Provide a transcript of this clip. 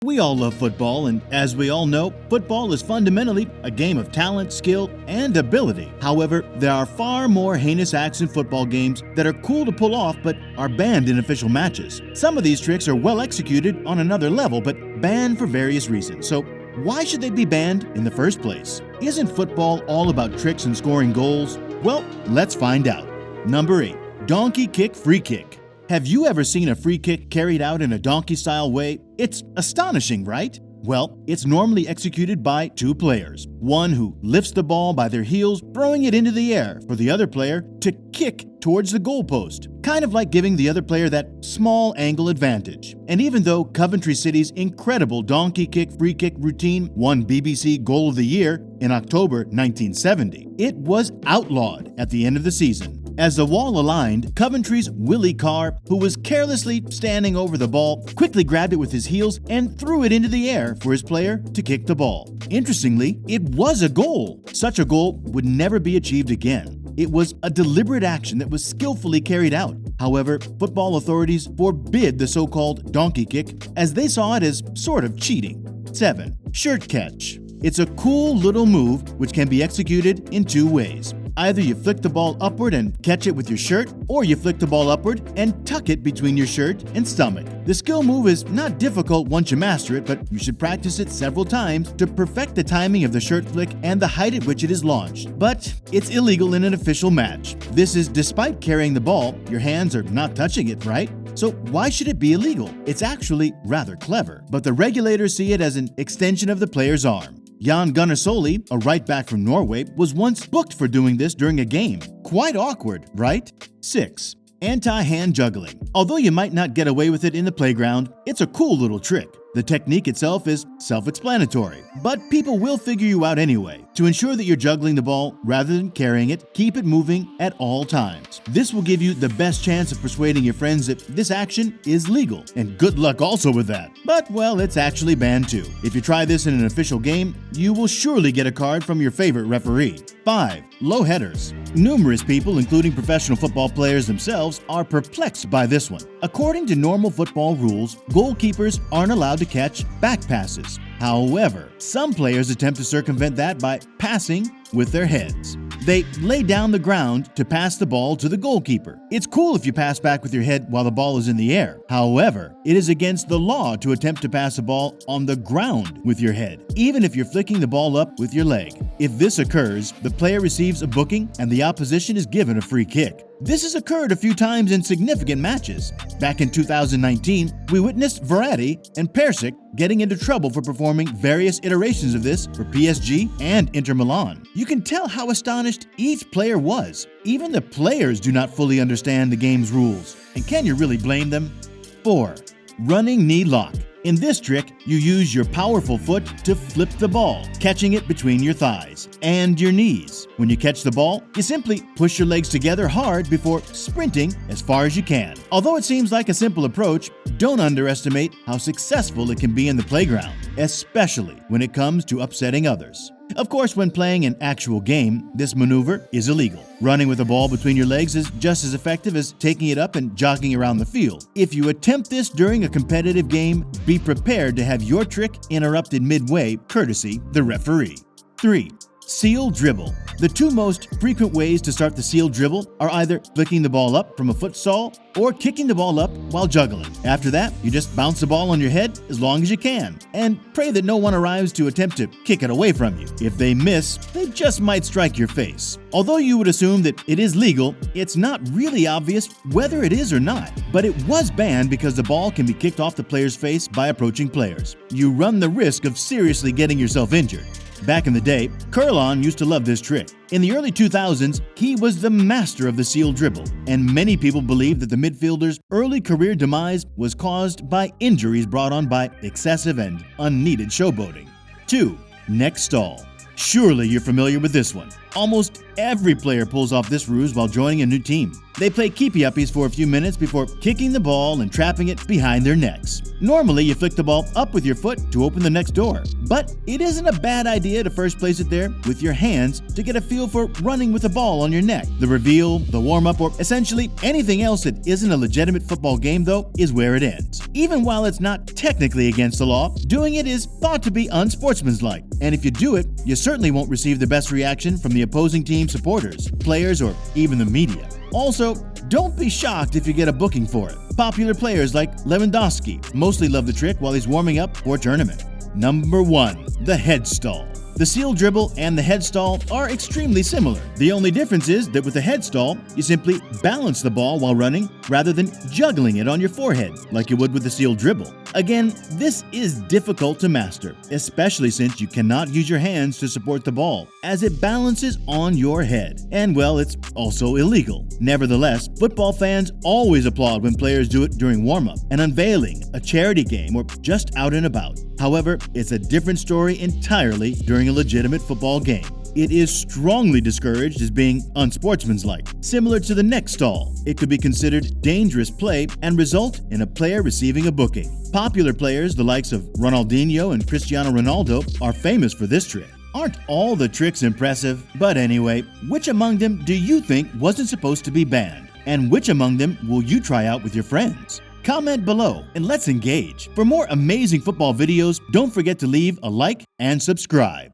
We all love football, and as we all know, football is fundamentally a game of talent, skill, and ability. However, there are far more heinous acts in football games that are cool to pull off but are banned in official matches. Some of these tricks are well executed on another level but banned for various reasons. So why should they be banned in the first place? Isn't football all about tricks and scoring goals? Well, let's find out. Number 8. Donkey kick free kick. Have you ever seen a free kick carried out in a donkey-style way? It's astonishing, right? Well, it's normally executed by two players. One who lifts the ball by their heels, throwing it into the air for the other player to kick towards the goalpost, kind of like giving the other player that small angle advantage. And even though Coventry City's incredible donkey kick free kick routine won BBC Goal of the Year in October 1970, it was outlawed at the end of the season. As the wall aligned, Coventry's Willie Carr, who was carelessly standing over the ball, quickly grabbed it with his heels and threw it into the air for his player to kick the ball. Interestingly, it was a goal. Such a goal would never be achieved again. It was a deliberate action that was skillfully carried out. However, football authorities forbid the so-called donkey kick as they saw it as sort of cheating. 7. Shirt catch. It's a cool little move which can be executed in two ways. Either you flick the ball upward and catch it with your shirt, or you flick the ball upward and tuck it between your shirt and stomach. The skill move is not difficult once you master it, but you should practice it several times to perfect the timing of the shirt flick and the height at which it is launched. But it's illegal in an official match. This is despite carrying the ball, your hands are not touching it, right? So why should it be illegal? It's actually rather clever, but the regulators see it as an extension of the player's arm. Jan Gunnar Solli, a right back from Norway, was once booked for doing this during a game. Quite awkward, right? 6. Anti-hand juggling. Although you might not get away with it in the playground, it's a cool little trick. The technique itself is self-explanatory, but people will figure you out anyway. To ensure that you're juggling the ball rather than carrying it, keep it moving at all times. This will give you the best chance of persuading your friends that this action is legal, and good luck also with that. But, well, it's actually banned too. If you try this in an official game, you will surely get a card from your favorite referee. 5. Low headers. Numerous people, including professional football players themselves, are perplexed by this one. According to normal football rules, goalkeepers aren't allowed to catch back passes. However, some players attempt to circumvent that by passing with their heads. They lay down the ground to pass the ball to the goalkeeper. It's cool if you pass back with your head while the ball is in the air. However, it is against the law to attempt to pass a ball on the ground with your head, even if you're flicking the ball up with your leg. If this occurs, the player receives a booking and the opposition is given a free kick. This has occurred a few times in significant matches. Back in 2019, we witnessed Verratti and Persic getting into trouble for performing various iterations of this for PSG and Inter Milan. You can tell how astonished each player was. Even the players do not fully understand the game's rules. And can you really blame them? 4. Running knee lock. In this trick, you use your powerful foot to flip the ball, catching it between your thighs and your knees. When you catch the ball, you simply push your legs together hard before sprinting as far as you can. Although it seems like a simple approach, don't underestimate how successful it can be in the playground, especially when it comes to upsetting others. Of course, when playing an actual game, this maneuver is illegal. Running with a ball between your legs is just as effective as taking it up and jogging around the field. If you attempt this during a competitive game, be prepared to have your trick interrupted midway, courtesy the referee. 3. Seal dribble. The two most frequent ways to start the seal dribble are either flicking the ball up from a futsal or kicking the ball up while juggling. After that, you just bounce the ball on your head as long as you can and pray that no one arrives to attempt to kick it away from you. If they miss, they just might strike your face. Although you would assume that it is legal, it's not really obvious whether it is or not. But it was banned because the ball can be kicked off the player's face by approaching players. You run the risk of seriously getting yourself injured. Back in the day, Kurlan used to love this trick. In the early 2000s, he was the master of the seal dribble, and many people believe that the midfielder's early career demise was caused by injuries brought on by excessive and unneeded showboating. 2. Neck stall. Surely you're familiar with this one. Almost every player pulls off this ruse while joining a new team. They play keepy-uppies for a few minutes before kicking the ball and trapping it behind their necks. Normally, you flick the ball up with your foot to open the next door, but it isn't a bad idea to first place it there with your hands to get a feel for running with the ball on your neck. The reveal, the warm-up, or essentially anything else that isn't a legitimate football game, though, is where it ends. Even while it's not technically against the law, doing it is thought to be unsportsmanlike, and if you do it, you certainly won't receive the best reaction from the opposing team supporters, players, or even the media. Also, don't be shocked if you get a booking for it. Popular players like Lewandowski mostly love the trick while he's warming up for a tournament. Number 1. The head stall. The seal dribble and the head stall are extremely similar. The only difference is that with the head stall, you simply balance the ball while running rather than juggling it on your forehead like you would with the seal dribble. Again, this is difficult to master, especially since you cannot use your hands to support the ball, as it balances on your head. And well, it's also illegal. Nevertheless, football fans always applaud when players do it during warm-up, an unveiling, a charity game, or just out and about. However, it's a different story entirely during a legitimate football game. It is strongly discouraged as being unsportsmanlike. Similar to the neck stall, it could be considered dangerous play and result in a player receiving a booking. Popular players, the likes of Ronaldinho and Cristiano Ronaldo, are famous for this trick. Aren't all the tricks impressive? But anyway, which among them do you think wasn't supposed to be banned? And which among them will you try out with your friends? Comment below and let's engage. For more amazing football videos, don't forget to leave a like and subscribe.